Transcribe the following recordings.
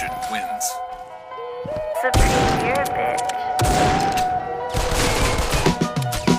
Revolution wins. Supreme, you're a bitch.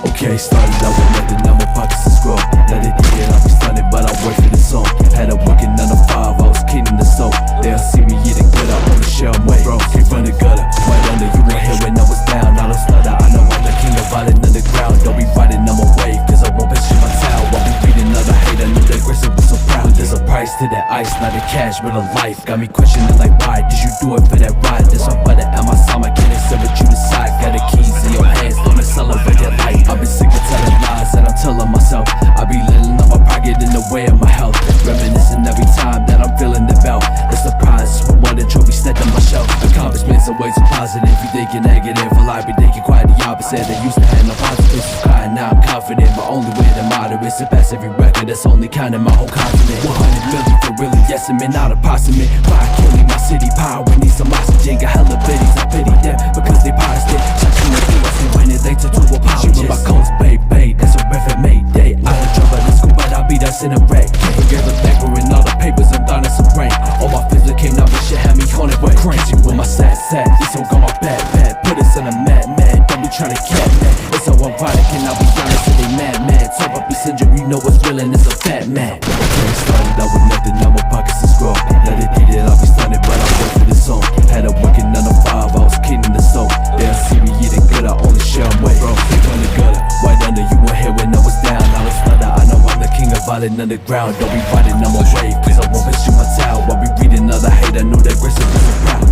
Okay, started out with nothing, now my pockets is grown. Let it eat it, I'll be stunning, but I wait for the song. Had a working 9 to 5, I was cleaning the soap. They'll see me eating good, I only share them weight. Bro, keep running gutter, right under you were here when I was down. I don't stutter, I know I'm the king of violent underground. Don't be riding on my wave, cause I won't bitch in my town. While be beating other hate, I know that aggressive was so proud. There's a price to that ice, not a cash, but a life. Got me questioning like, why did you do it for that ride? That's my butter at my side, I can't accept what you decide. Got the keys in your hands, don't accelerate your life. I've been sick of telling lies that I'm telling myself. I be living up my pocket in the way of my health. Reminiscing every time that I'm feeling the belt. The surprise for one the trophy stacked on my shelf. Accomplishments are ways of positive. You thinking negative, well I be thinking quite the opposite. I used to have no positive crying, now I'm confident. My only way to moderate is to pass every record that's only counting my whole continent. 100 million for really, yes I mean not approximate. Why killing my city power, we need some oxygen. Got hella biddies, I pity them because they Protestant. Touching the beats and winning, they turn to apologists. She with my coats, babe, that's a ref at Mayday. I don't trouble at school, but I beat us in a wreck. Can't forget the paper and all the papers, I'm done as some rain. All my friends that came out, this shit had me on it way. Crazy with my sad, this one got my bad. Put us in a mad, don't be trying to cat man. It's so ironic, and I'll be honest, so they mad. Talk about this syndrome, you know what's real and it's a fat man. Okay, started out with nothing, now my pockets is grown. Let it eat it, I'll be stunning, but I wait for the song. Had a working 9 to 5, I was cleaning the soap. They'll see me eating good, I only share them weight. Bro, kick on the gutter, right under you were here when I was down. I was stutter, I know I'm the king of violent underground. Don't be riding on my wave, cause I won't bitch you my towel. While we reading other hate, I know that grace is so proud.